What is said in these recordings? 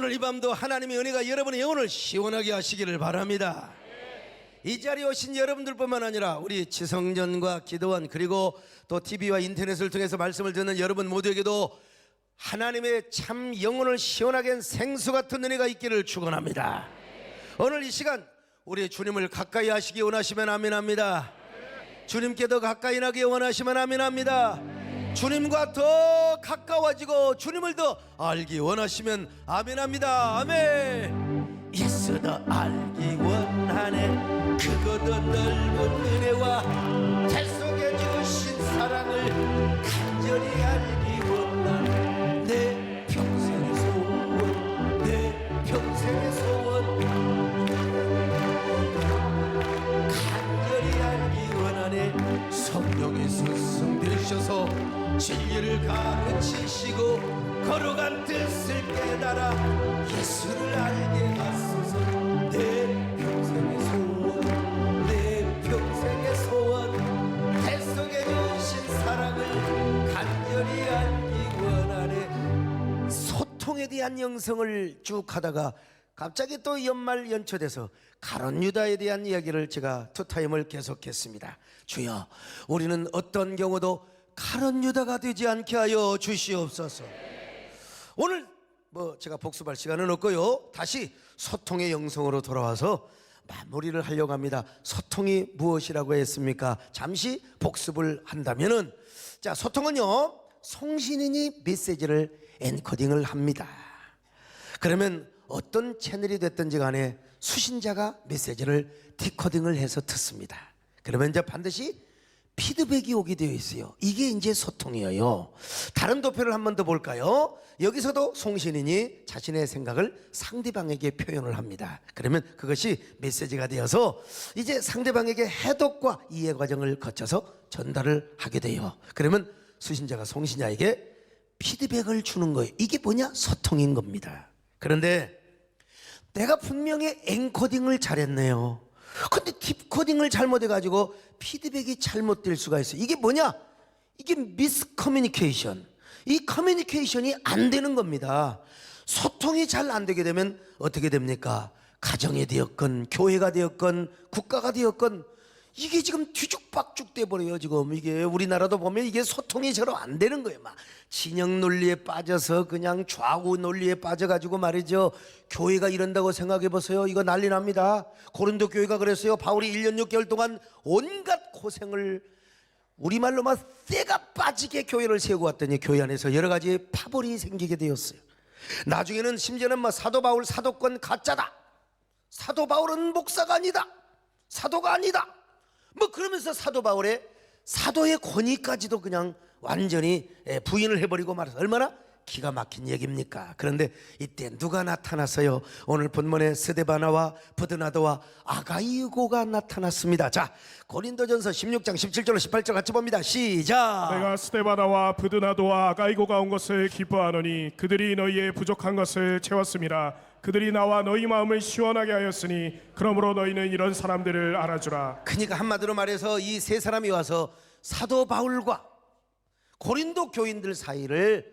오늘 이 밤도 하나님의 은혜가 여러분의 영혼을 시원하게 하시기를 바랍니다. 이 자리에 오신 여러분들뿐만 아니라 우리 지성전과 기도원 그리고 또 TV와 인터넷을 통해서 말씀을 듣는 여러분 모두에게도 하나님의 참 영혼을 시원하게 한 생수 같은 은혜가 있기를 축원합니다. 오늘 이 시간 우리 주님을 가까이 하시기 원하시면 아멘합니다. 주님께 더 가까이 나기 원하시면 아멘합니다. 주님과 더 가까워지고 주님을 더 알기 원하시면 아멘합니다. 아멘. 예수 더 알기 원하네. 그것도 넓은 은혜와 태 속에 주신 사랑을 간절히 알기 원하네. 내 평생의 소원, 내 평생의 소원 간절히 알기 원하네. 성령의 스승 되셔서 진리를 가르치시고 걸어간 뜻을 깨달아 예수를 알게 하소서. 내 평생의 소원, 내 평생의 소원 태 속에 주신 사랑을 간절히 알기 원하네. 소통에 대한 영성을 쭉 하다가 갑자기 또 연말 연초돼서 가룟 유다에 대한 이야기를 제가 투타임을 계속했습니다. 주여, 우리는 어떤 경우도 가룟 유다가 되지 않게 하여 주시옵소서. 오늘 제가 복습할 시간은 없고요, 다시 소통의 영성으로 돌아와서 마무리를 하려고 합니다. 소통이 무엇이라고 했습니까? 잠시 복습을 한다면은, 자, 소통은요, 송신인이 메시지를 엔코딩을 합니다. 그러면 어떤 채널이 됐든지 간에 수신자가 메시지를 디코딩을 해서 듣습니다. 그러면 이제 반드시 피드백이 오게 되어 있어요. 이게 이제 소통이에요. 다른 도표를 한 번 더 볼까요? 여기서도 송신인이 자신의 생각을 상대방에게 표현을 합니다. 그러면 그것이 메시지가 되어서 이제 상대방에게 해독과 이해 과정을 거쳐서 전달을 하게 돼요. 그러면 수신자가 송신자에게 피드백을 주는 거예요. 이게 뭐냐? 소통인 겁니다. 그런데 내가 분명히 엔코딩을 잘했네요. 근데 딥코딩을 잘못해가지고 피드백이 잘못될 수가 있어요. 이게 뭐냐? 이게 미스커뮤니케이션. 이 커뮤니케이션이 안 되는 겁니다. 소통이 잘 안 되게 되면 어떻게 됩니까? 가정이 되었건 교회가 되었건 국가가 되었건 이게 지금 뒤죽박죽 돼버려요. 지금 이게 우리나라도 보면 이게 소통이 저러 안 되는 거예요. 막 진영 논리에 빠져서 그냥 좌우 논리에 빠져가지고 말이죠. 교회가 이런다고 생각해 보세요. 이거 난리 납니다. 고린도 교회가 그랬어요. 바울이 1년 6개월 동안 온갖 고생을, 우리말로 막 쇠가 빠지게 교회를 세우고 왔더니 교회 안에서 여러 가지 파벌이 생기게 되었어요. 나중에는 심지어는 막 사도 바울 사도권 가짜다, 사도 바울은 목사가 아니다, 사도가 아니다, 그러면서 사도 바울의 사도의 권위까지도 그냥 완전히 부인을 해버리고 말해서 얼마나 기가 막힌 얘기입니까? 그런데 이때 누가 나타났어요? 오늘 본문에 스데바나와 부드나도와 아가이고가 나타났습니다. 자, 고린도전서 16장 17절로 18절 같이 봅니다. 시작. 내가 스데바나와 부드나도와 아가이고가 온 것을 기뻐하노니 그들이 너희의 부족한 것을 채웠음이라. 그들이 나와 너희 마음을 시원하게 하였으니 그러므로 너희는 이런 사람들을 알아주라. 그러니까 한마디로 말해서 이 세 사람이 와서 사도 바울과 고린도 교인들 사이를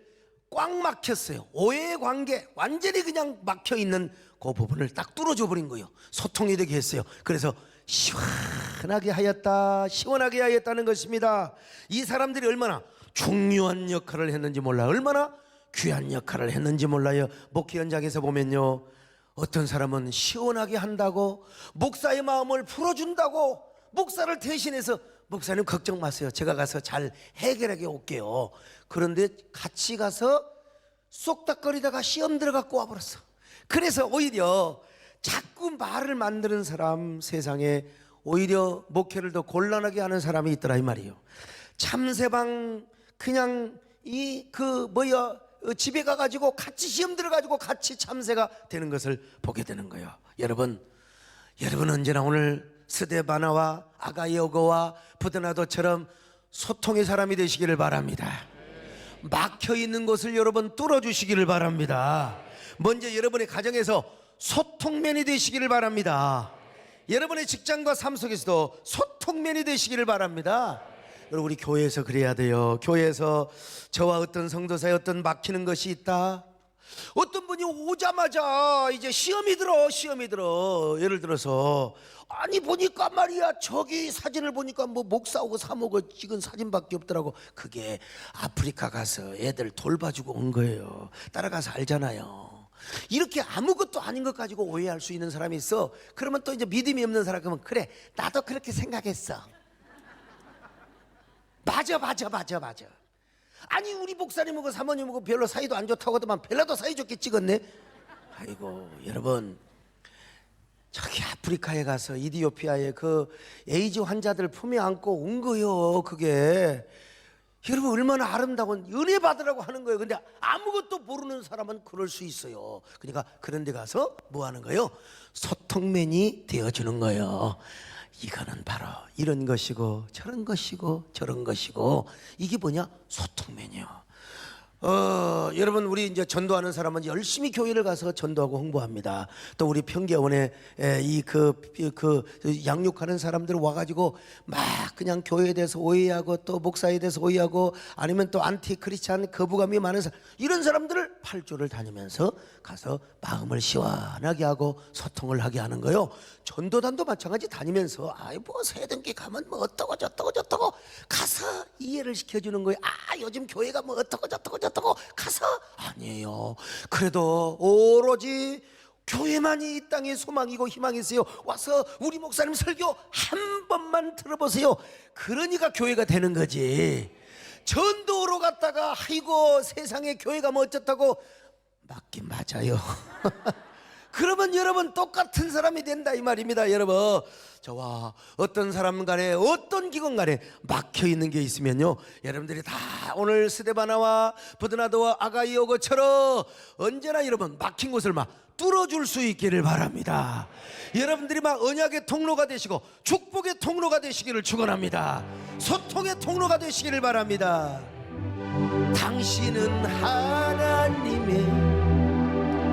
꽉 막혔어요. 오해의 관계 완전히 그냥 막혀있는 그 부분을 딱 뚫어줘 버린 거예요. 소통이 되게 했어요. 그래서 시원하게 하였다, 시원하게 하였다는 것입니다. 이 사람들이 얼마나 중요한 역할을 했는지 몰라요. 얼마나 귀한 역할을 했는지 몰라요. 목회 현장에서 보면요, 어떤 사람은 시원하게 한다고, 목사의 마음을 풀어준다고, 목사를 대신해서 목사님 걱정 마세요, 제가 가서 잘 해결하게 올게요. 그런데 같이 가서 쏙닥거리다가 시험 들어갖고 와버렸어. 그래서 오히려 자꾸 말을 만드는 사람, 세상에 오히려 목회를 더 곤란하게 하는 사람이 있더라 이 말이에요. 참새방 그냥 집에 가가지고 같이 시험 들어가지고 같이 참새가 되는 것을 보게 되는 거예요. 여러분 언제나 오늘 스데바나와 아가이오고와 부드나도처럼 소통의 사람이 되시기를 바랍니다. 막혀있는 곳을 여러분 뚫어주시기를 바랍니다. 먼저 여러분의 가정에서 소통면이 되시기를 바랍니다. 여러분의 직장과 삶 속에서도 소통면이 되시기를 바랍니다. 여러분, 우리 교회에서 그래야 돼요. 교회에서 저와 어떤 성도 사이에 어떤 막히는 것이 있다, 어떤 이분이 오자마자 이제 시험이 들어. 예를 들어서 아니 보니까 말이야 저기 사진을 보니까 뭐 목사하고 사모가 찍은 사진밖에 없더라고. 그게 아프리카 가서 애들 돌봐주고 온 거예요. 따라가서 알잖아요. 이렇게 아무것도 아닌 것 가지고 오해할 수 있는 사람이 있어. 그러면 또 이제 믿음이 없는 사람 그러면 그래 나도 그렇게 생각했어. 맞아. 아니 우리 목사님하고 사모님하고 별로 사이도 안 좋다고 하더만 별나도 사이좋게 찍었네. 아이고 여러분, 저기 아프리카에 가서 이디오피아에 그 에이즈 환자들 품에 안고 온 거요. 그게 여러분 얼마나 아름다운 은혜 받으라고 하는 거예요. 근데 아무것도 모르는 사람은 그럴 수 있어요. 그러니까 그런 데 가서 뭐 하는 거예요? 소통맨이 되어주는 거예요. 이거는 바로 이런 것이고 저런 것이고 이게 뭐냐? 소통맨이요. 여러분 우리 이제 전도하는 사람은 열심히 교회를 가서 전도하고 홍보합니다. 또 우리 평계원에 그 양육하는 사람들 와가지고 막 그냥 교회에 대해서 오해하고 또 목사에 대해서 오해하고 아니면 또 안티 크리스찬 거부감이 많은 사람, 이런 사람들을 8주를 다니면서 가서 마음을 시원하게 하고 소통을 하게 하는 거요. 전도단도 마찬가지 다니면서 아이 뭐 세등기 가면 뭐 어떠고 저떠고 가서 이해를 시켜주는 거예요. 아 요즘 교회가 뭐 어떠고 저떠고 가서 아니에요. 그래도 오로지 교회만이 이 땅의 소망이고 희망이세요. 와서 우리 목사님 설교 한 번만 들어보세요. 그러니까 교회가 되는 거지. 전도로 갔다가 아이고 세상에 교회가 뭐 어쩌다고 맞긴 맞아요. 그러면 여러분 똑같은 사람이 된다 이 말입니다. 여러분 저와 어떤 사람 간에 어떤 기관 간에 막혀있는 게 있으면요, 여러분들이 다 오늘 스데바나와 부드나도와 아가이오고처럼 언제나 여러분 막힌 곳을 막 뚫어줄 수 있기를 바랍니다. 여러분들이 막 언약의 통로가 되시고 축복의 통로가 되시기를 축원합니다. 소통의 통로가 되시기를 바랍니다. 당신은 하나님의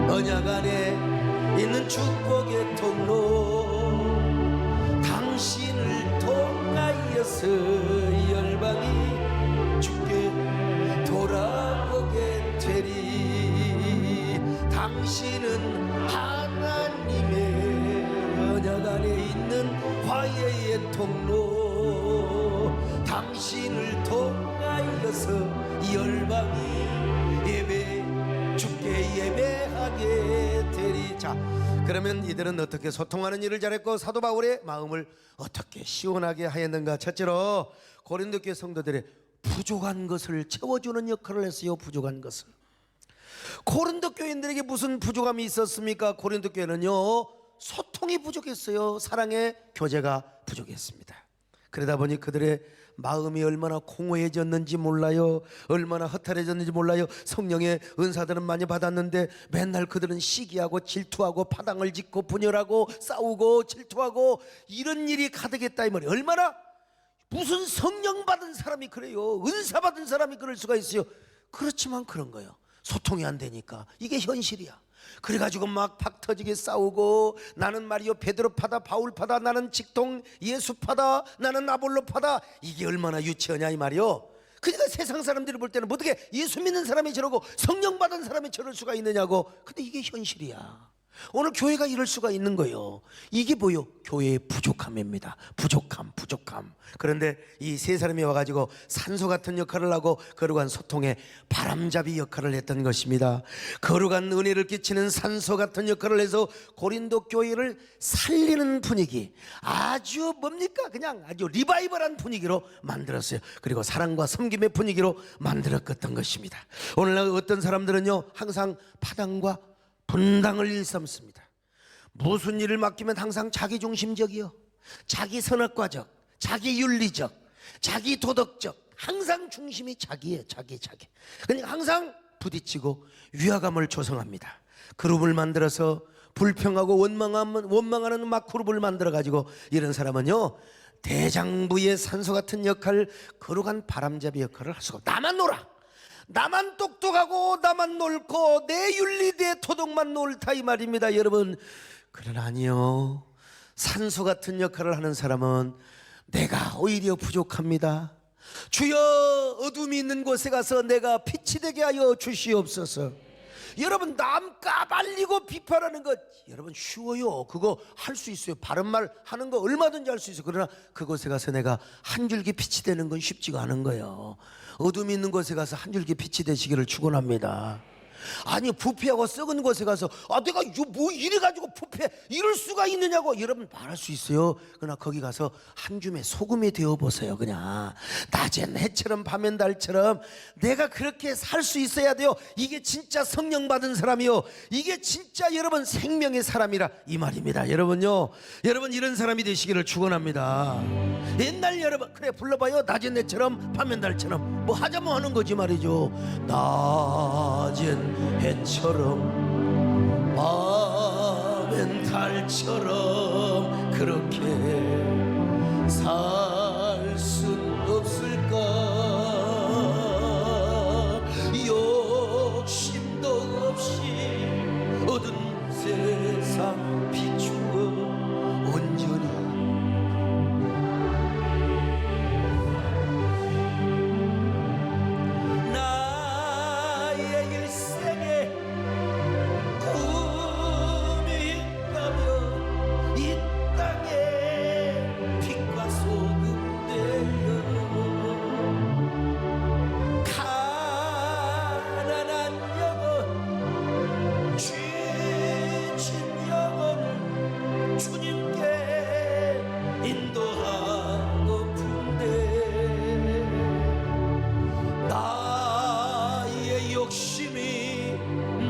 언약 안에 있는 축복의 통로, 당신을 통하여서 열방이 주께 돌아오게 되리. 당신은 하나님의 언약 안에 있는 화해의 통로, 당신을 통하여서 열방이 주께 예배하게 되리. 자, 그러면 이들은 어떻게 소통하는 일을 잘했고 사도 바울의 마음을 어떻게 시원하게 하였는가? 첫째로 고린도 교회 성도들의 부족한 것을 채워주는 역할을 했어요. 부족한 것을. 고린도 교인들에게 무슨 부족함이 있었습니까? 고린도 교회는요, 소통이 부족했어요. 사랑의 교제가 부족했습니다. 그러다 보니 그들의 마음이 얼마나 공허해졌는지 몰라요. 얼마나 허탈해졌는지 몰라요. 성령의 은사들은 많이 받았는데 맨날 그들은 시기하고 질투하고 파당을 짓고 분열하고 싸우고 질투하고 이런 일이 가득했다 이 말이에요. 얼마나 무슨 성령 받은 사람이 그래요. 은사 받은 사람이 그럴 수가 있어요. 그렇지만 그런 거예요. 소통이 안 되니까. 이게 현실이야. 그래가지고 막 팍 터지게 싸우고, 나는 말이요 베드로파다 바울파다, 나는 직통 예수파다, 나는 아볼로파다. 이게 얼마나 유치하냐 이 말이요. 그러니까 세상 사람들이 볼 때는 어떻게 예수 믿는 사람이 저러고 성령 받은 사람이 저럴 수가 있느냐고. 근데 이게 현실이야. 오늘 교회가 이럴 수가 있는 거예요. 이게 뭐요? 교회의 부족함입니다. 부족함. 그런데 이 세 사람이 와가지고 산소 같은 역할을 하고 거룩한 소통의 바람잡이 역할을 했던 것입니다. 거룩한 은혜를 끼치는 산소 같은 역할을 해서 고린도 교회를 살리는 분위기, 아주 뭡니까? 그냥 아주 리바이벌한 분위기로 만들었어요. 그리고 사랑과 섬김의 분위기로 만들었던 것입니다. 오늘날 어떤 사람들은요, 항상 파당과 분당을 일삼습니다. 무슨 일을 맡기면 항상 자기중심적이요, 자기 선악과적, 자기 윤리적, 자기 도덕적, 항상 중심이 자기예요. 자기. 그러니까 항상 부딪히고 위화감을 조성합니다. 그룹을 만들어서 불평하고 원망하는 막 그룹을 만들어가지고, 이런 사람은요 대장부의 산소 같은 역할, 거룩한 바람잡이 역할을 할 수가 없다. 나만 놀아, 나만 똑똑하고 나만 놀고 내 윤리 내 도덕만 옳다 이 말입니다. 여러분, 그러나 아니요, 산소 같은 역할을 하는 사람은 내가 오히려 부족합니다. 주여, 어둠이 있는 곳에 가서 내가 빛이 되게 하여 주시옵소서. 여러분 남 까발리고 비판하는 것 여러분 쉬워요. 그거 할 수 있어요. 바른 말 하는 거 얼마든지 할 수 있어요. 그러나 그곳에 가서 내가 한 줄기 빛이 되는 건 쉽지가 않은 거예요. 어둠이 있는 곳에 가서 한 줄기 빛이 되시기를 축원합니다. 아니 부패하고 썩은 곳에 가서 내가 뭐 이래가지고 부패 이럴 수가 있느냐고 여러분 말할 수 있어요. 그러나 거기 가서 한 줌의 소금이 되어보세요. 그냥 낮엔 해처럼 밤엔 달처럼 내가 그렇게 살 수 있어야 돼요. 이게 진짜 성령 받은 사람이요, 이게 진짜 여러분 생명의 사람이라 이 말입니다. 여러분요, 여러분 이런 사람이 되시기를 축원합니다. 옛날 여러분 그래 불러봐요. 낮엔 해처럼 밤엔 달처럼 뭐 하자면 하는 거지 말이죠. 낮엔 해처럼 밤엔 달처럼 그렇게 살 순 없을까. 욕심도 없이 어두운 세상 비추어 온전히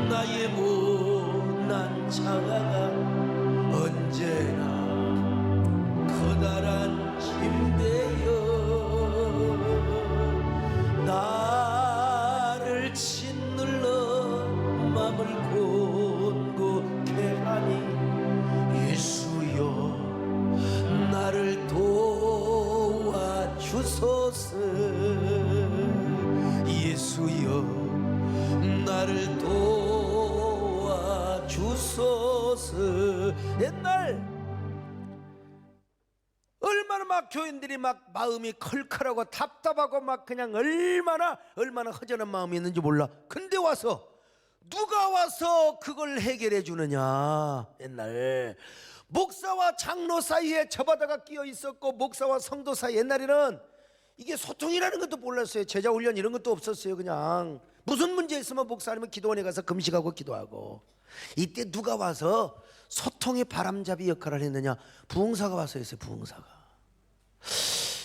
나의 못난 자아가 언제나 커다란 힘되어 나를 짓눌러 맘을 곤고케 하니 예수여 나를 도와주소서. 예수여 나를 도와주소서. 옛날 얼마나 막 교인들이 막 마음이 컬컬하고 답답하고 막 그냥 얼마나 허전한 마음이 있는지 몰라. 근데 와서 누가 와서 그걸 해결해 주느냐. 옛날 목사와 장로 사이에 저바다가 끼어 있었고 목사와 성도 사이, 옛날에는 이게 소통이라는 것도 몰랐어요. 제자 훈련 이런 것도 없었어요. 그냥 무슨 문제 있으면 목사 아니면 기도원에 가서 금식하고 기도하고. 이때 누가 와서 소통의 바람잡이 역할을 했느냐? 부흥사가 와서 했어요. 부흥사가.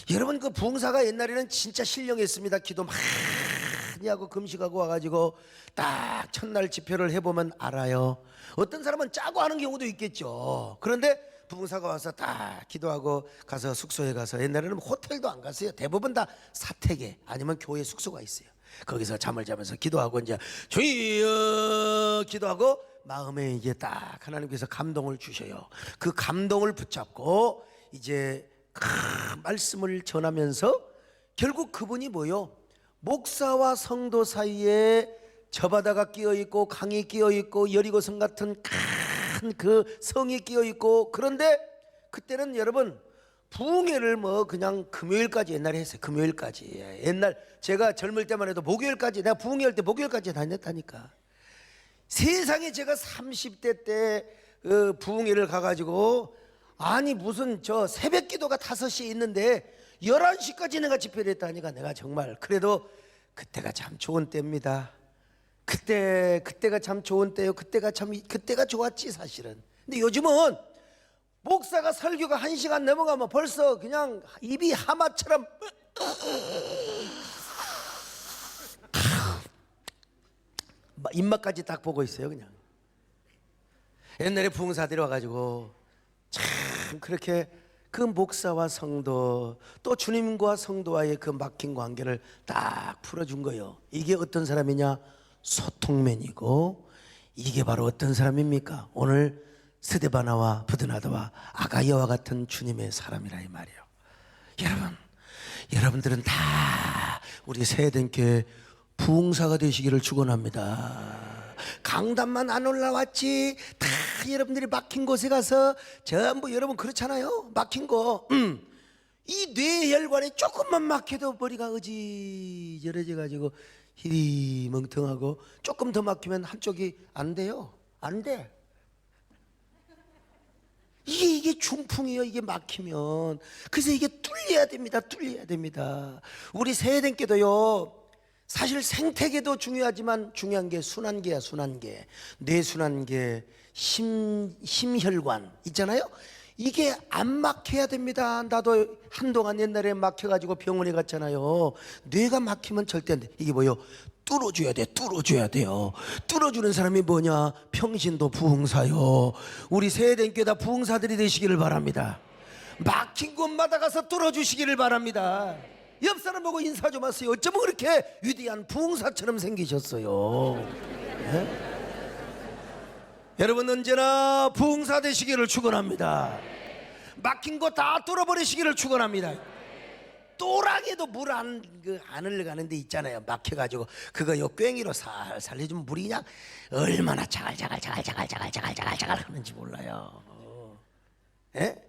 여러분 그 부흥사가 옛날에는 진짜 신령했습니다. 기도 많이 하고 금식하고 와가지고 딱 첫날 집회를 해보면 알아요. 어떤 사람은 짜고 하는 경우도 있겠죠. 그런데 부흥사가 와서 딱 기도하고 가서 숙소에 가서, 옛날에는 호텔도 안 갔어요. 대부분 다 사택에 아니면 교회 숙소가 있어요. 거기서 잠을 자면서 기도하고 이제 주여 기도하고 마음에 이제 딱 하나님께서 감동을 주셔요. 그 감동을 붙잡고 이제 말씀을 전하면서 결국 그분이 뭐요? 목사와 성도 사이에 저바다가 끼어 있고 강이 끼어 있고 여리고성 같은 큰 그 성이 끼어 있고, 그런데 그때는 여러분 부흥회를 뭐 그냥 금요일까지 옛날에 했어요. 금요일까지. 옛날 제가 젊을 때만 해도 목요일까지, 내가 부흥회 할 때 목요일까지 다녔다니까. 세상에 제가 30대 때 부흥회를 가가지고 아니 무슨 저 새벽 기도가 5시에 있는데 11시까지 내가 집회를 했다니까. 내가 정말 그래도 그때가 참 좋은 때입니다. 그때가 참 좋은 때요. 그때가 좋았지 사실은. 근데 요즘은 목사가 설교가 1시간 넘어가면 벌써 그냥 입이 하마처럼 입맛까지 딱 보고 있어요. 그냥 옛날에 부흥사들이 와가지고 참 그렇게 그 목사와 성도 또 주님과 성도와의 그 막힌 관계를 딱 풀어준 거예요. 이게 어떤 사람이냐? 소통맨이고. 이게 바로 어떤 사람입니까? 오늘 스데바나와 부드나다와 아가이아와 같은 주님의 사람이라 이 말이에요. 여러분들은 다 우리 세대교회 부흥사가 되시기를 축원합니다. 강단만 안 올라왔지 다 여러분들이 막힌 곳에 가서 전부 여러분 그렇잖아요. 막힌 거 이 뇌혈관이 조금만 막혀도 머리가 어지러져 가지고 희리멍텅하고 조금 더 막히면 한쪽이 안 돼요. 안 돼. 이게 중풍이에요. 이게 막히면. 그래서 이게 뚫려야 됩니다. 뚫려야 됩니다. 우리 세대께도요. 사실 생태계도 중요하지만 중요한 게 순환계야. 순환계, 뇌순환계, 심혈관 있잖아요. 이게 안 막혀야 됩니다. 나도 한동안 옛날에 막혀가지고 병원에 갔잖아요. 뇌가 막히면 절대 안 돼. 이게 뭐요? 뚫어줘야 돼. 뚫어줘야 돼요. 뚫어주는 사람이 뭐냐? 평신도 부흥사요. 우리 세대교회 다 부흥사들이 되시기를 바랍니다. 막힌 곳마다 가서 뚫어주시기를 바랍니다. 옆 사람 보고 인사 좀 하세요. 어쩌면 그렇게 위대한 부흥사처럼 생기셨어요. 네? 여러분 언제나 부흥사 되시기를 축원합니다. 막힌 거 다 뚫어버리시기를 축원합니다. 또랑에도 물 안 흘러가는 데 있잖아요. 막혀가지고 그거 요 꽹이로 살살 해주면 물이 그냥 얼마나 자갈자갈 하는지 몰라요. 예?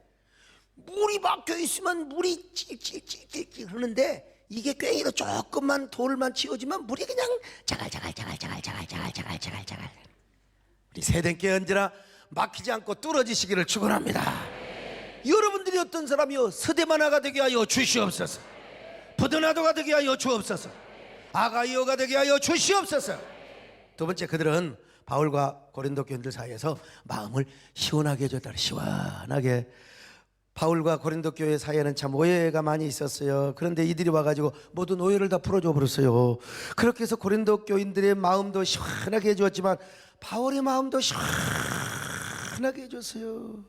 물이 막혀 있으면 물이 찔찔찔찔 흐르는데 이게 꽹이로 조금만 돌만 치워주면 물이 그냥 자갈. 우리 세대께 언제나 막히지 않고 뚫어지시기를 축원합니다. 여러분들이 어떤 사람이요? 서대만화가 되게 하여 주시옵소서. 부드나도가 되게 하여 주옵소서. 아가이오가 되게 하여 주시옵소서. 두 번째, 그들은 바울과 고린도 교인들 사이에서 마음을 시원하게 해줬다. 시원하게. 바울과 고린도 교회 사이에는 참 오해가 많이 있었어요. 그런데 이들이 와가지고 모든 오해를 다 풀어줘 버렸어요. 그렇게 해서 고린도 교인들의 마음도 시원하게 해주었지만 바울의 마음도 시원하게 해줬어요.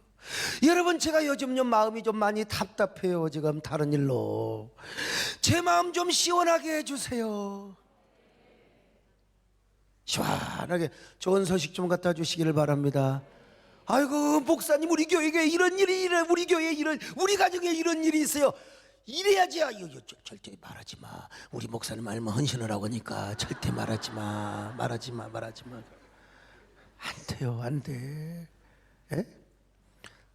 여러분, 제가 요즘 마음이 좀 많이 답답해요. 지금 다른 일로 제 마음 좀 시원하게 해주세요. 시원하게 좋은 소식 좀 갖다 주시기를 바랍니다. 아이고 목사님, 우리 교회에 이런 일이 이래, 우리 교회에 이런, 우리 가정에 이런 일이 있어요. 이래야지. 절대 말하지 마. 우리 목사님 알면 헌신을 하고 하니까 절대 말하지 마. 안 돼요. 안 돼. 에?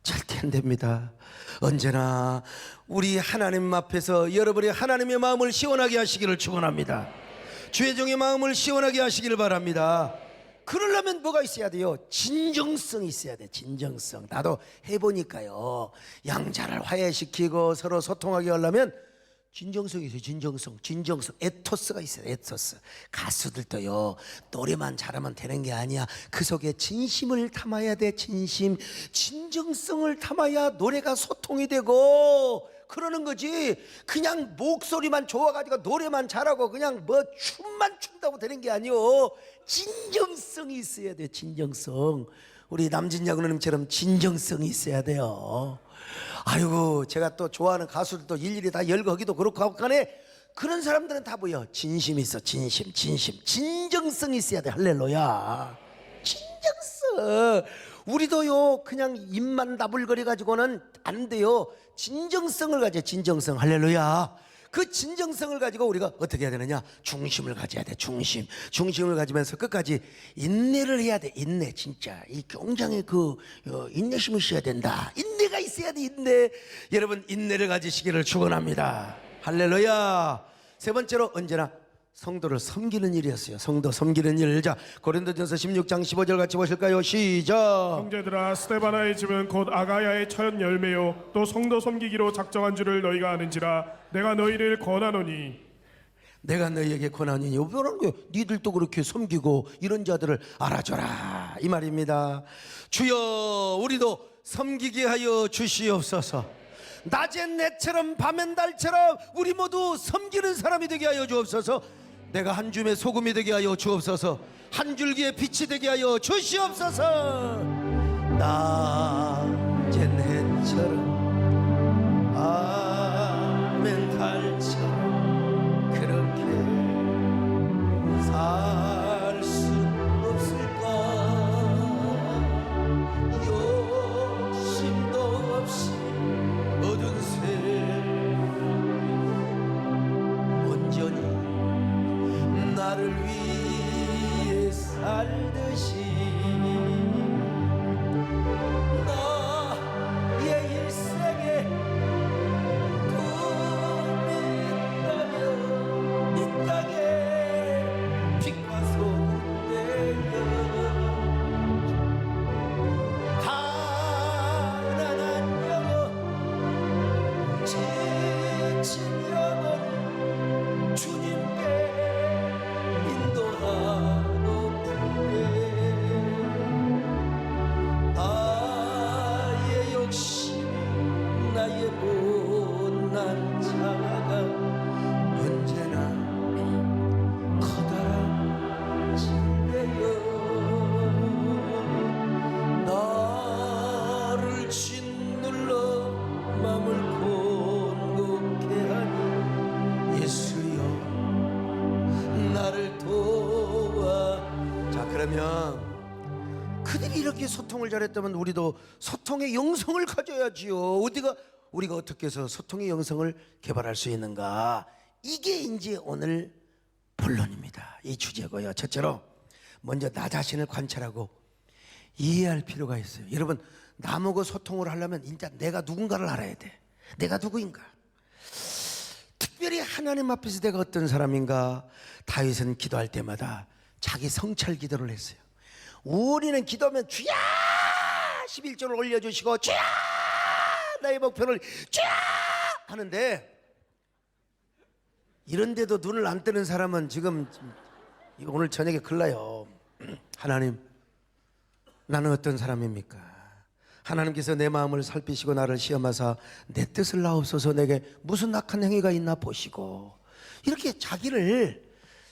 절대 안 됩니다. 언제나 우리 하나님 앞에서 여러분이 하나님의 마음을 시원하게 하시기를 축원합니다. 주의 종의 마음을 시원하게 하시기를 바랍니다. 그러려면 뭐가 있어야 돼요? 진정성이 있어야 돼. 진정성. 나도 해보니까요, 양자를 화해시키고 서로 소통하게 하려면 진정성이 있어요. 진정성. 에토스가 있어요. 에토스. 가수들도요, 노래만 잘하면 되는 게 아니야. 그 속에 진심을 담아야 돼. 진정성을 담아야 노래가 소통이 되고 그러는 거지. 그냥 목소리만 좋아가지고 노래만 잘하고 그냥 뭐 춤만 춘다고 되는 게 아니요. 진정성이 있어야 돼. 진정성. 우리 남진장로님처럼 진정성이 있어야 돼요. 아이고, 제가 또 좋아하는 가수들도 일일이 다 열거하기도 그렇고 하고 간에 그런 사람들은 다 뭐야? 진심이 있어. 진정성이 있어야 돼. 할렐루야. 진정성. 우리도요, 그냥 입만 나불거려 가지고는 안 돼요. 진정성을 가져. 진정성. 할렐루야. 그 진정성을 가지고 우리가 어떻게 해야 되느냐? 중심을 가져야 돼. 중심을 가지면서 끝까지 인내를 해야 돼. 인내. 진짜 이 굉장히 인내심이 있어야 된다. 인내가 있어야 돼. 인내. 여러분, 인내를 가지시기를 축원합니다. 할렐루야. 세 번째로, 언제나 성도를 섬기는 일이었어요. 성도 섬기는 일. 자, 고린도전서 16장 15절 같이 보실까요? 시작. 형제들아, 스데바나의 집은 곧 아가야의 첫 열매요 또 성도 섬기기로 작정한 줄을 너희가 아는지라. 내가 너희를 권하노니. 내가 너희에게 권하노니. 이런 거 니들도 그렇게 섬기고 이런 자들을 알아줘라, 이 말입니다. 주여, 우리도 섬기게 하여 주시옵소서. 낮엔 내처럼 밤엔 달처럼 우리 모두 섬기는 사람이 되게 하여 주옵소서. 내가 한 줌의 소금이 되게 하여 주옵소서. 한 줄기의 빛이 되게 하여 주시옵소서. 낮엔 해처럼 밤엔 달처럼 그렇게 살 수 없을까? 욕심도 없이 어두운 온전히 나를 위해 살듯이 나의 일생에 꿈이 있다면 이 땅에 사랑아가 언제나 커다란 침대여 나를 짓눌러 맘을 곤곡해 하니 예수여 나를 도와. 자, 그러면 그들이 이렇게 소통을 잘했다면 우리도 소통의 영성을 가져야지요. 우리가 어떻게 해서 소통의 영성을 개발할 수 있는가? 이게 이제 오늘 본론입니다. 이 주제고요. 첫째로 먼저 나 자신을 관찰하고 이해할 필요가 있어요. 여러분, 남하고 소통을 하려면 진짜 내가 누군가를 알아야 돼. 내가 누구인가? 특별히 하나님 앞에서 내가 어떤 사람인가? 다윗은 기도할 때마다 자기 성찰 기도를 했어요. 우리는 기도하면 주야 11조를 올려주시고 주야 나의 목표를 주야 하는데, 이런데도 눈을 안 뜨는 사람은 지금 이거 오늘 저녁에 큰일 나요. 하나님, 나는 어떤 사람입니까? 하나님께서 내 마음을 살피시고 나를 시험하사 내 뜻을 나옵소서. 내게 무슨 악한 행위가 있나 보시고, 이렇게 자기를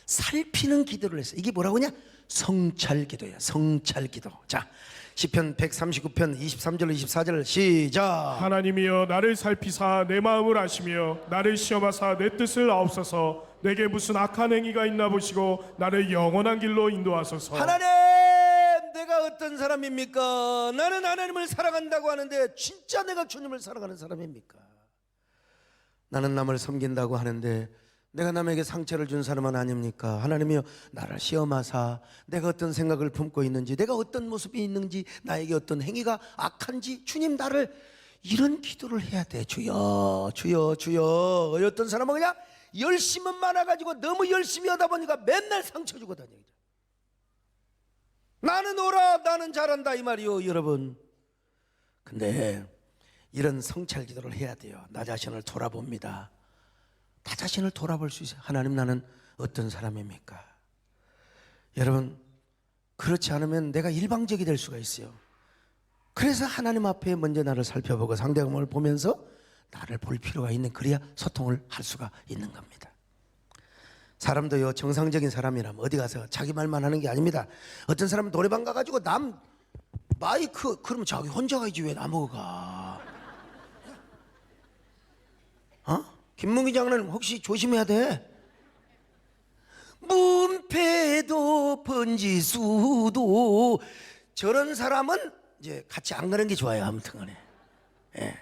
살피는 기도를 했어요. 이게 뭐라고 하냐? 성찰기도예요. 성찰기도. 자, 시편 139편 23절 24절 시작. 하나님이여 나를 살피사 내 마음을 아시며 나를 시험하사 내 뜻을 아옵소서. 내게 무슨 악한 행위가 있나 보시고 나를 영원한 길로 인도하소서. 하나님, 내가 어떤 사람입니까? 나는 하나님을 사랑한다고 하는데 진짜 내가 주님을 사랑하는 사람입니까? 나는 남을 섬긴다고 하는데 내가 남에게 상처를 준 사람은 아닙니까? 하나님이여 나를 시험하사 내가 어떤 생각을 품고 있는지, 내가 어떤 모습이 있는지, 나에게 어떤 행위가 악한지, 주님 나를, 이런 기도를 해야 돼. 주여 주여 주여. 어떤 사람은 그냥 열심은 많아가지고 너무 열심히 하다 보니까 맨날 상처 주고 다녀. 나는 오라 나는 잘한다 이 말이요 여러분. 근데 이런 성찰 기도를 해야 돼요. 나 자신을 돌아봅니다. 나 자신을 돌아볼 수 있어요. 하나님, 나는 어떤 사람입니까? 여러분, 그렇지 않으면 내가 일방적이 될 수가 있어요. 그래서 하나님 앞에 먼저 나를 살펴보고 상대방을 보면서 나를 볼 필요가 있는, 그래야 소통을 할 수가 있는 겁니다. 사람도요, 정상적인 사람이라면 어디 가서 자기 말만 하는 게 아닙니다. 어떤 사람은 노래방 가가지고 남 마이크, 그러면 자기 혼자 가야지 왜 나보고 가? 김문기 장로님 혹시 조심해야 돼. 문패도 번지수도, 저런 사람은 이제 같이 안 가는 게 좋아요. 아무튼 간에. 예.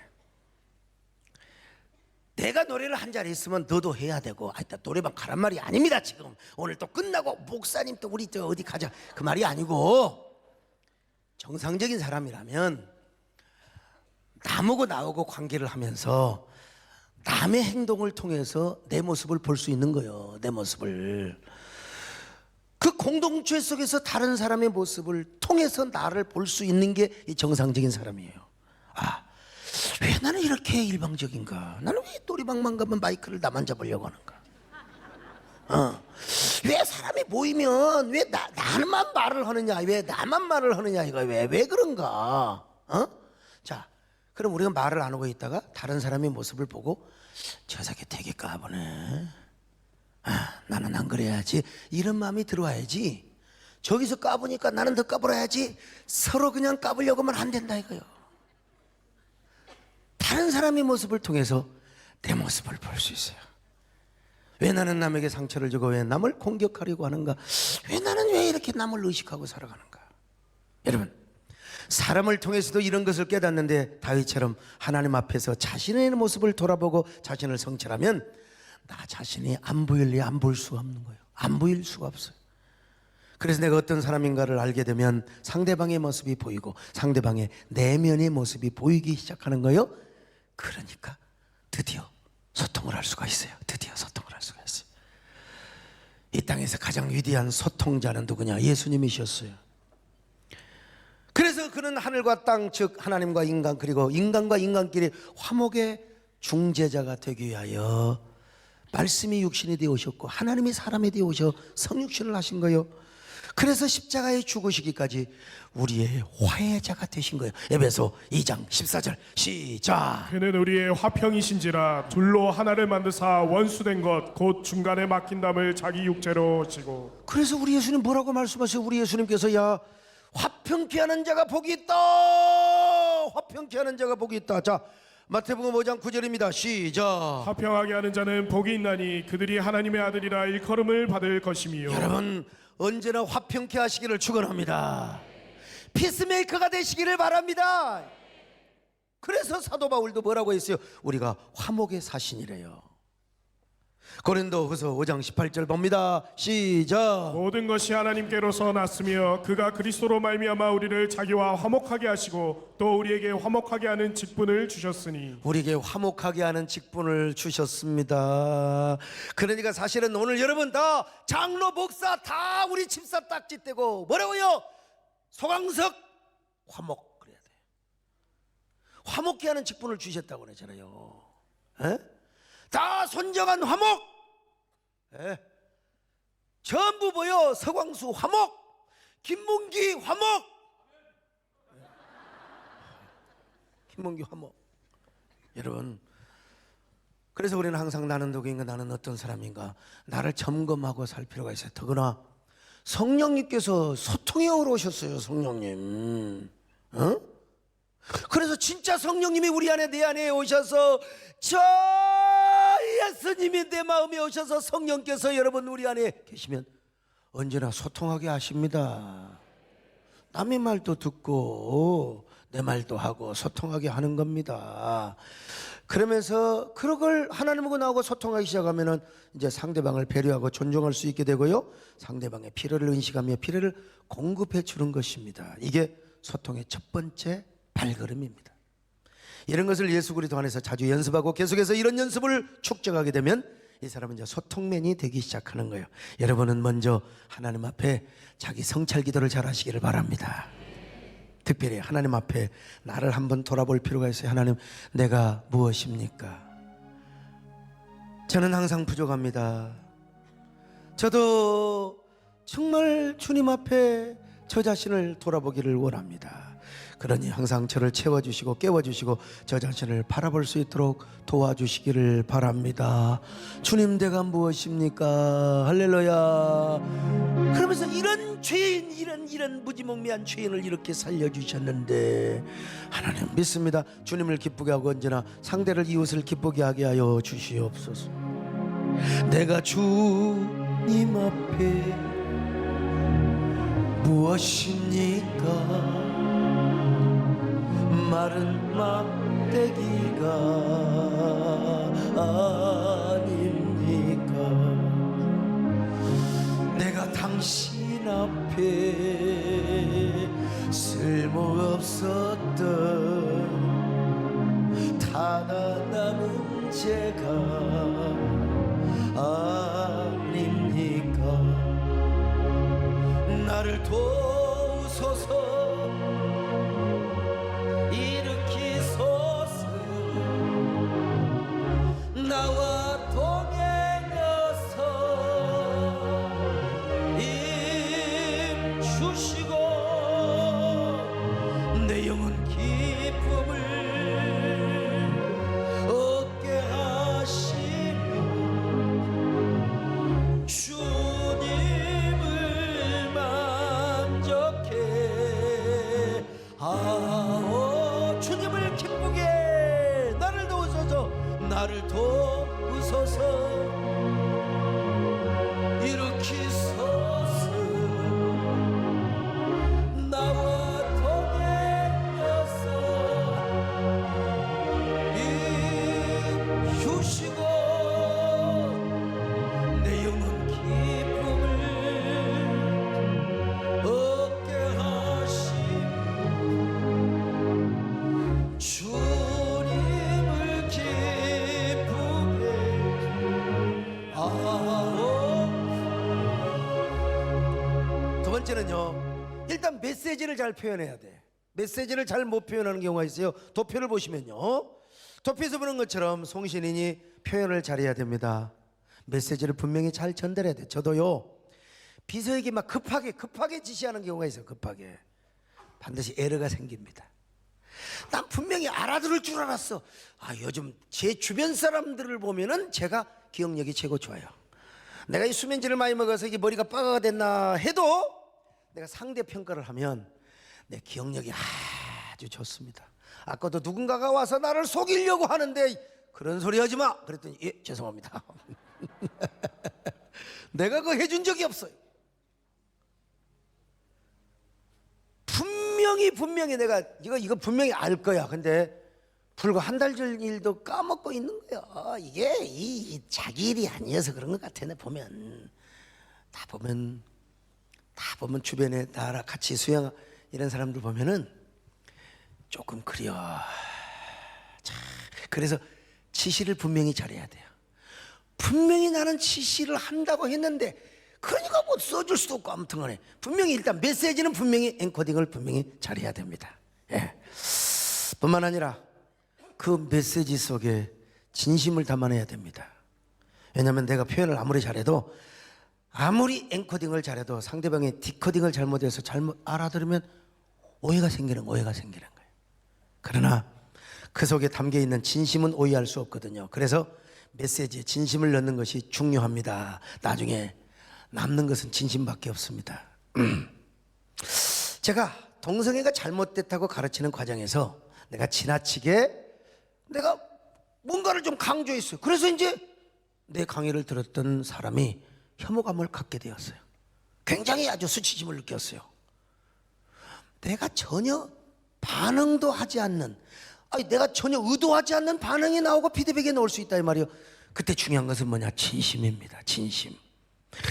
내가 노래를 한 자리 있으면 너도 해야 되고, 노래방 가란 말이 아닙니다. 지금 오늘 또 끝나고 목사님 또 우리 저 어디 가자 그 말이 아니고, 정상적인 사람이라면 남하고 나하고 관계를 하면서 남의 행동을 통해서 내 모습을 볼 수 있는 거예요. 내 모습을. 그 공동체 속에서 다른 사람의 모습을 통해서 나를 볼 수 있는 게 이 정상적인 사람이에요. 왜 나는 이렇게 일방적인가? 나는 왜 놀이방만 가면 마이크를 나만 잡으려고 하는가? 왜 사람이 모이면 왜 나만 말을 하느냐? 왜 나만 말을 하느냐? 이거 왜 그런가? 자, 그럼 우리가 말을 안 하고 있다가 다른 사람의 모습을 보고 저 새끼 되게 까부네. 나는 안 그래야지. 이런 마음이 들어와야지. 저기서 까부니까 나는 더 까불어야지. 서로 그냥 까불려고만 안 된다 이거요. 다른 사람의 모습을 통해서 내 모습을 볼 수 있어요. 왜 나는 남에게 상처를 주고 왜 남을 공격하려고 하는가? 왜 나는 왜 이렇게 남을 의식하고 살아가는가? 여러분, 사람을 통해서도 이런 것을 깨닫는데 다윗처럼 하나님 앞에서 자신의 모습을 돌아보고 자신을 성찰하면 나 자신이 안 보일래 안 볼 수가 없는 거예요. 안 보일 수가 없어요. 그래서 내가 어떤 사람인가를 알게 되면 상대방의 모습이 보이고 상대방의 내면의 모습이 보이기 시작하는 거예요. 그러니까 드디어 소통을 할 수가 있어요. 드디어 소통을 할 수가 있어요. 이 땅에서 가장 위대한 소통자는 누구냐? 예수님이셨어요. 그래서 그는 하늘과 땅, 즉 하나님과 인간, 그리고 인간과 인간끼리 화목의 중재자가 되기 위하여 말씀이 육신이 되어 오셨고 하나님이 사람이 되어 오셔 성육신을 하신 거예요. 그래서 십자가에 죽으시기까지 우리의 화해자가 되신 거예요. 에베소 2장 14절 시작. 그는 우리의 화평이신지라 둘로 하나를 만드사 원수된 것 곧 중간에 막힌 담을 자기 육체로 지고. 그래서 우리 예수님 뭐라고 말씀하세요? 우리 예수님께서 야 화평케 하는 자가 복이 있다. 화평케 하는 자가 복이 있다. 자, 마태복음 5장 9절입니다. 시작. 화평하게 하는 자는 복이 있나니 그들이 하나님의 아들이라 일컬음을 받을 것이미요. 여러분 언제나 화평케 하시기를 축원합니다. 피스메이커가 되시기를 바랍니다. 그래서 사도 바울도 뭐라고 했어요? 우리가 화목의 사신이래요. 고린도후서 5장 18절 봅니다. 시작. 모든 것이 하나님께로서 났으며 그가 그리스도로 말미암아 우리를 자기와 화목하게 하시고 또 우리에게 화목하게 하는 직분을 주셨으니. 우리에게 화목하게 하는 직분을 주셨습니다. 그러니까 사실은 오늘 여러분 다 장로 목사 다 우리 집사 딱지 떼고 뭐라고요? 소강석 화목 그래야 돼. 화목케 하는 직분을 주셨다고 그러잖아요. 에? 다 손정한 화목. 에? 전부 뭐요? 서광수 화목, 김문기 화목. 김문기 화목. 여러분, 그래서 우리는 항상 나는 누구인가, 나는 어떤 사람인가, 나를 점검하고 살 필요가 있어요. 더구나 성령님께서 소통에 오셨어요. 성령님. 어? 그래서 진짜 성령님이 우리 안에 내 안에 오셔서 저 예수님이 내 마음에 오셔서 성령께서 여러분 우리 안에 계시면 언제나 소통하게 하십니다. 남의 말도 듣고 내 말도 하고 소통하게 하는 겁니다. 그러면서 그걸 하나님하고 나하고 소통하기 시작하면은 이제 상대방을 배려하고 존중할 수 있게 되고요, 상대방의 필요를 인식하며 필요를 공급해 주는 것입니다. 이게 소통의 첫 번째 발걸음입니다. 이런 것을 예수 그리스도 안에서 자주 연습하고 계속해서 이런 연습을 축적하게 되면 이 사람은 이제 소통맨이 되기 시작하는 거예요. 여러분은 먼저 하나님 앞에 자기 성찰 기도를 잘 하시기를 바랍니다. 특별히 하나님 앞에 나를 한번 돌아볼 필요가 있어요. 하나님, 내가 무엇입니까? 저는 항상 부족합니다. 저도 정말 주님 앞에 저 자신을 돌아보기를 원합니다. 그러니 항상 저를 채워주시고 깨워주시고 저 자신을 바라볼 수 있도록 도와주시기를 바랍니다. 주님, 내가 무엇입니까? 할렐루야. 그러면서 이런 죄인, 이런 무지몽매한 죄인을 이렇게 살려주셨는데 하나님 믿습니다. 주님을 기쁘게 하고 언제나 상대를, 이웃을 기쁘게 하게 하여 주시옵소서. 내가 주님 앞에 무엇입니까? 마른 막대기가 아닙니까? 내가 당신 앞에 쓸모없었던 타다 남은 죄가 아닙니까? 나를 도우소서. 일으키소서. 나와 동행하서 힘 주시고 내 영혼 기쁨을 얻게 하시며 주님을 만족해 하오. 주님을 기쁘게 나를 도우소서. 나를 도우소서. 일으키소서. 나와 동행하소. 힘 주시고 내 영혼 기쁨을 얻게 하시고 주님을 기쁘게 하오. 두 번째는요, 일단 메시지를 잘 표현해야 돼. 메시지를 잘 못 표현하는 경우가 있어요. 도표를 보시면요, 도표에서 보는 것처럼 송신인이 표현을 잘해야 됩니다. 메시지를 분명히 잘 전달해야 돼. 저도요, 비서에게 막 급하게 지시하는 경우가 있어요. 급하게. 반드시 에러가 생깁니다. 난 분명히 알아들을 줄 알았어. 요즘 제 주변 사람들을 보면은 제가 기억력이 최고 좋아요. 내가 이 수면제를 많이 먹어서 이게 머리가 빠가가 됐나 해도 내가 상대 평가를 하면 내 기억력이 아주 좋습니다. 아까도 누군가가 와서 나를 속이려고 하는데 그런 소리 하지 마. 그랬더니 예, 죄송합니다. 내가 그거 해준 적이 없어요. 분명히 내가 이거 분명히 알 거야. 근데 불과 한 달 전 일도 까먹고 있는 거야. 이게 이 자기 일이 아니어서 그런 것 같아. 보면 다 보면 주변에 나랑 같이 수영 이런 사람들 보면은 조금 그려. 자, 그래서 지시를 분명히 잘해야 돼요. 분명히 나는 지시를 한다고 했는데 그러니까 뭐 써줄 수도 없고 아무튼 간에 분명히 일단 메시지는 분명히 엔코딩을 분명히 잘해야 됩니다. 예. 뿐만 아니라 그 메시지 속에 진심을 담아내야 됩니다. 왜냐하면 내가 표현을 아무리 잘해도 아무리 엔코딩을 잘해도 상대방의 디코딩을 잘못해서 잘못 알아들으면 오해가 생기는 거예요. 그러나 그 속에 담겨있는 진심은 오해할 수 없거든요. 그래서 메시지에 진심을 넣는 것이 중요합니다. 나중에 남는 것은 진심밖에 없습니다. 제가 동성애가 잘못됐다고 가르치는 과정에서 내가 지나치게 내가 뭔가를 좀 강조했어요. 그래서 이제 내 강의를 들었던 사람이 혐오감을 갖게 되었어요. 굉장히 아주 수치심을 느꼈어요. 내가 전혀 반응도 하지 않는, 내가 전혀 의도하지 않는 반응이 나오고 피드백이 나올 수 있다 이 말이에요. 그때 중요한 것은 뭐냐? 진심입니다. 진심.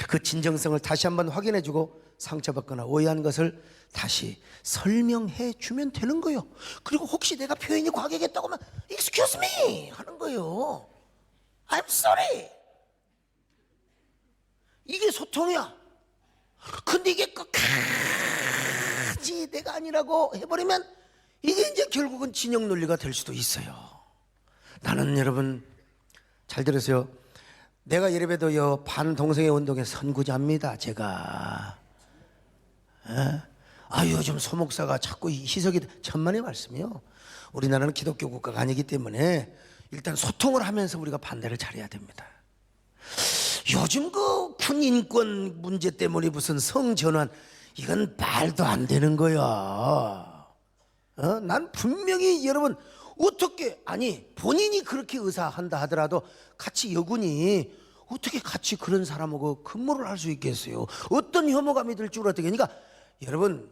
그 진정성을 다시 한번 확인해주고 상처받거나 오해한 것을 다시 설명해 주면 되는 거예요. 그리고 혹시 내가 표현이 과격했다고 하면 Excuse me 하는 거예요. I'm sorry. 이게 소통이야. 근데 이게 끝까지 내가 아니라고 해버리면 이게 이제 결국은 진영 논리가 될 수도 있어요. 나는 여러분 잘 들으세요. 내가 예배도요 반동성애 운동의 선구자입니다. 제가 요즘 소목사가 자꾸 희석이 천만의 말씀이요. 우리나라는 기독교 국가가 아니기 때문에 일단 소통을 하면서 우리가 반대를 잘해야 됩니다. 요즘 그 군 인권 문제 때문에 무슨 성전환 이건 말도 안 되는 거야. 난 분명히 여러분 어떻게 본인이 그렇게 의사한다 하더라도 같이 여군이 어떻게 같이 그런 사람하고 근무를 할 수 있겠어요? 어떤 혐오감이 들 줄 어떻게? 그러니까 여러분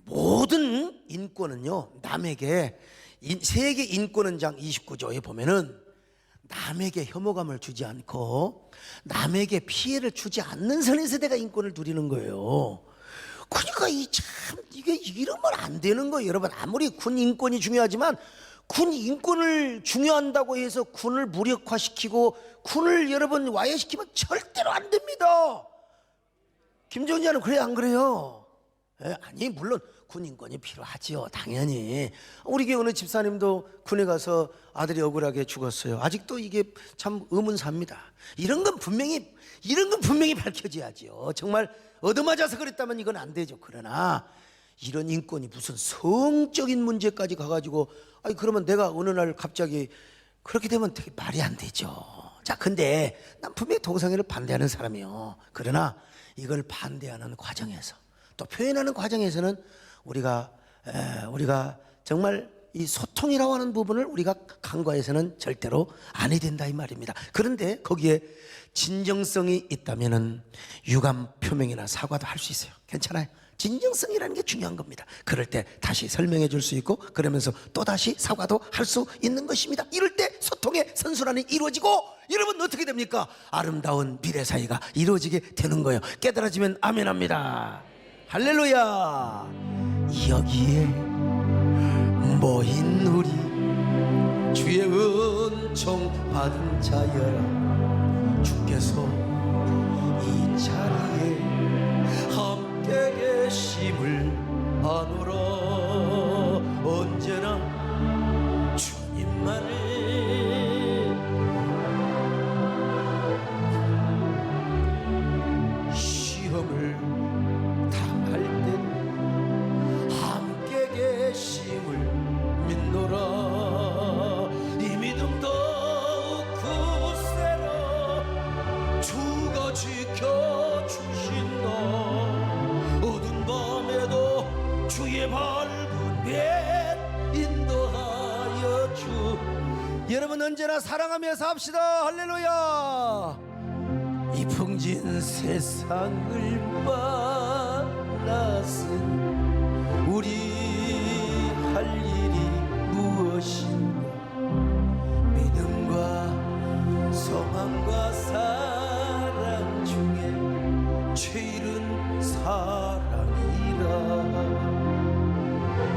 모든 인권은요 남에게 세계 인권헌장 29조에 보면은 남에게 혐오감을 주지 않고 남에게 피해를 주지 않는 선에서 내가 인권을 누리는 거예요. 그러니까 이게 이러면 안 되는 거예요. 여러분 아무리 군 인권이 중요하지만 군 인권을 중요한다고 해서 군을 무력화시키고 군을 여러분 와해시키면 절대로 안 됩니다. 김정은이는 그래요 안 그래요? 물론 군 인권이 필요하지요. 당연히 우리 교회 어느 집사님도 군에 가서 아들이 억울하게 죽었어요. 아직도 이게 참 의문사입니다. 이런 건 분명히 밝혀져야지요. 정말 얻어맞아서 그랬다면 이건 안 되죠. 그러나 이런 인권이 무슨 성적인 문제까지 가가지고 그러면 내가 어느 날 갑자기 그렇게 되면 되게 말이 안 되죠. 자, 근데 난 분명히 동성애를 반대하는 사람이요. 그러나 이걸 반대하는 과정에서 또 표현하는 과정에서는 우리가 정말 이 소통이라고 하는 부분을 우리가 간과해서는 절대로 안 해야 된다 이 말입니다. 그런데 거기에 진정성이 있다면은 유감 표명이나 사과도 할 수 있어요. 괜찮아요. 진정성이라는 게 중요한 겁니다. 그럴 때 다시 설명해 줄 수 있고 그러면서 또다시 사과도 할 수 있는 것입니다. 이럴 때 소통의 선순환이 이루어지고 여러분 어떻게 됩니까? 아름다운 미래 사이가 이루어지게 되는 거예요. 깨달아지면 아멘합니다. 할렐루야. 여기에 모인 우리 주의 은총 받은 자여라. 주께서 이 자리에 함께 계심을 아노라. 언제나 주님만을 시험을 언제나 사랑하며 삽시다. 할렐루야. 이 풍진 세상을 만났은 우리 할 일이 무엇인가. 믿음과 소망과 사랑 중에 최일은 사랑이라.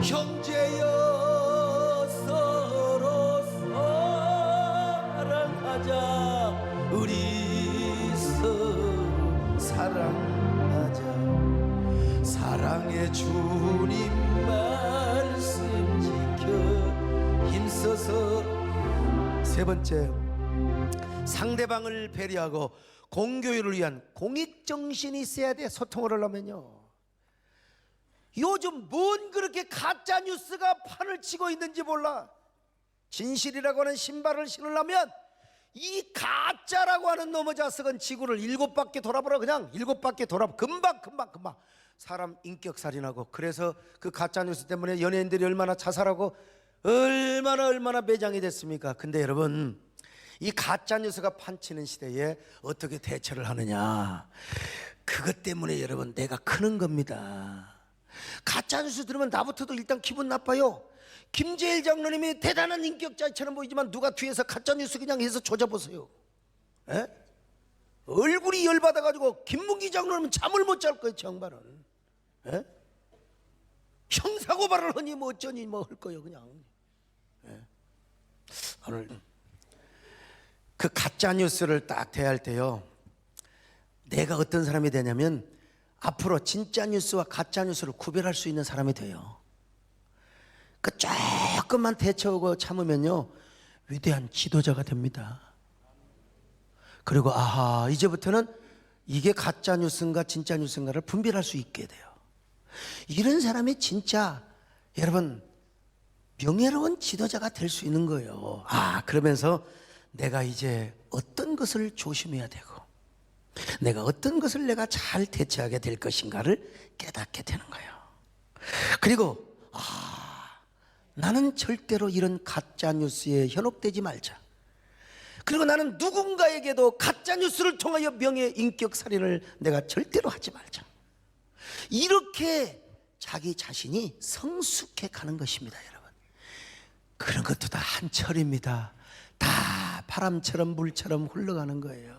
형제여 서로 사랑하자. 우리 서로 사랑하자. 사랑의 주님 말씀 지켜 힘써서. 세 번째, 상대방을 배려하고 공교회를 위한 공익정신이 있어야 돼. 소통을 하려면요. 요즘 뭔 그렇게 가짜 뉴스가 판을 치고 있는지 몰라. 진실이라고 하는 신발을 신으려면 이 가짜라고 하는 놈의 자석은 지구를 7바퀴 돌아보라. 그냥 7바퀴 돌아 금방 사람 인격살인하고. 그래서 그 가짜 뉴스 때문에 연예인들이 얼마나 자살하고 얼마나 매장이 됐습니까? 근데 여러분, 이 가짜 뉴스가 판치는 시대에 어떻게 대처를 하느냐, 그것 때문에 여러분 내가 크는 겁니다. 가짜 뉴스 들으면 나부터도 일단 기분 나빠요. 김재일 장로님이 대단한 인격자처럼 보이지만 누가 뒤에서 가짜 뉴스 그냥 해서 조져보세요. 에? 얼굴이 열받아가지고 김문기 장로님은 잠을 못 잘 거예요. 정말은. 에? 형사고발을 하니 뭐 어쩌니 뭐 할 거예요 그냥. 에? 오늘 그 가짜 뉴스를 딱 대할 때요, 내가 어떤 사람이 되냐면 앞으로 진짜 뉴스와 가짜 뉴스를 구별할 수 있는 사람이 돼요. 그 조금만 대처하고 참으면요 위대한 지도자가 됩니다. 그리고 아하, 이제부터는 이게 가짜 뉴스인가 진짜 뉴스인가를 분별할 수 있게 돼요. 이런 사람이 진짜 여러분 명예로운 지도자가 될 수 있는 거예요. 아, 그러면서 내가 이제 어떤 것을 조심해야 되고 내가 어떤 것을 내가 잘 대처하게 될 것인가를 깨닫게 되는 거예요. 그리고 나는 절대로 이런 가짜 뉴스에 현혹되지 말자. 그리고 나는 누군가에게도 가짜 뉴스를 통하여 명예 인격 살인을 내가 절대로 하지 말자. 이렇게 자기 자신이 성숙해 가는 것입니다, 여러분. 그런 것도 다 한철입니다. 다 바람처럼 물처럼 흘러가는 거예요.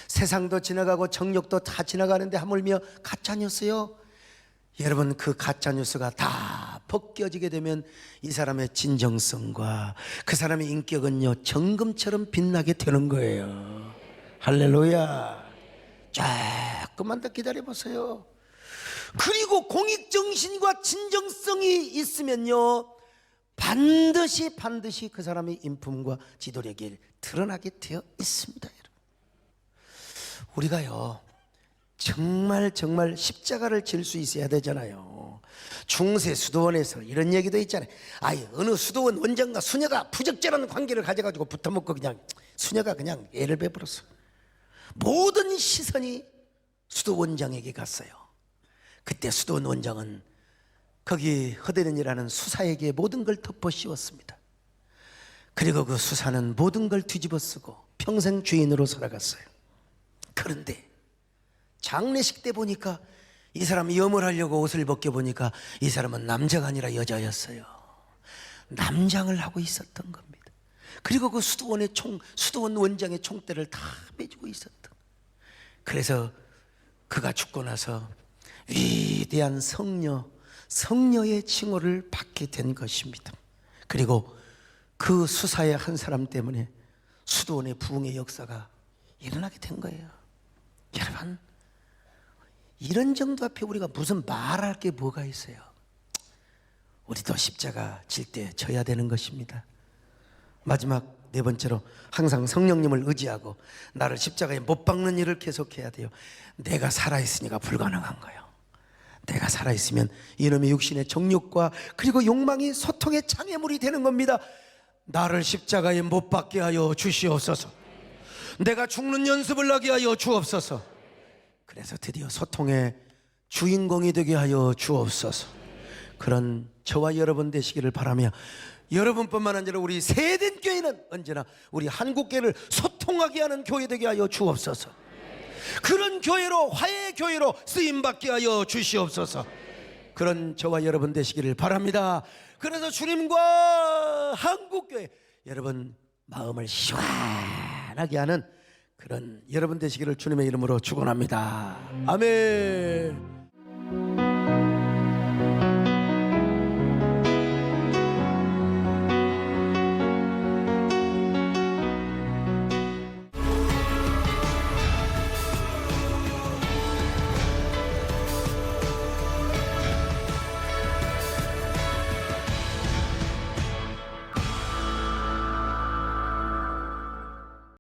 세상도 지나가고 정력도 다 지나가는데 하물며 가짜 뉴스요. 여러분, 그 가짜 뉴스가 다 벗겨지게 되면 이 사람의 진정성과 그 사람의 인격은요 정금처럼 빛나게 되는 거예요. 할렐루야. 조금만 더 기다려 보세요. 그리고 공익정신과 진정성이 있으면요 반드시 그 사람의 인품과 지도력이 드러나게 되어 있습니다. 여러분, 우리가요 정말 십자가를 질 수 있어야 되잖아요. 중세 수도원에서 이런 얘기도 있잖아요. 아예 어느 수도원 원장과 수녀가 부적절한 관계를 가져가지고 붙어먹고 그냥 수녀가 그냥 애를 베풀었어. 모든 시선이 수도원장에게 갔어요. 그때 수도원 원장은 거기 허대련이라는 수사에게 모든 걸 덮어 씌웠습니다. 그리고 그 수사는 모든 걸 뒤집어 쓰고 평생 죄인으로 살아갔어요. 그런데 장례식 때 보니까 이 사람이 염을 하려고 옷을 벗겨보니까 이 사람은 남자가 아니라 여자였어요. 남장을 하고 있었던 겁니다. 그리고 그 수도원 원장의 총대를 다 빼주고 있었던. 그래서 그가 죽고 나서 위대한 성녀의 칭호를 받게 된 것입니다. 그리고 그 수사의 한 사람 때문에 수도원의 부흥의 역사가 일어나게 된 거예요. 여러분, 이런 정도 앞에 우리가 무슨 말할 게 뭐가 있어요? 우리도 십자가 질 때 져야 되는 것입니다. 마지막 네 번째로 항상 성령님을 의지하고 나를 십자가에 못 박는 일을 계속해야 돼요. 내가 살아있으니까 불가능한 거예요. 내가 살아있으면 이놈의 육신의 정욕과 그리고 욕망이 소통의 장애물이 되는 겁니다. 나를 십자가에 못 박게 하여 주시옵소서. 내가 죽는 연습을 하게 하여 주옵소서. 그래서 드디어 소통의 주인공이 되게 하여 주옵소서. 그런 저와 여러분 되시기를 바라며, 여러분뿐만 아니라 우리 세된 교회는 언제나 우리 한국교회를 소통하게 하는 교회 되게 하여 주옵소서. 그런 교회로, 화해 교회로 쓰임받게 하여 주시옵소서. 그런 저와 여러분 되시기를 바랍니다. 그래서 주님과 한국교회, 여러분 마음을 시원하게 하는 그런 여러분 되시기를 주님의 이름으로 축원합니다. 아멘.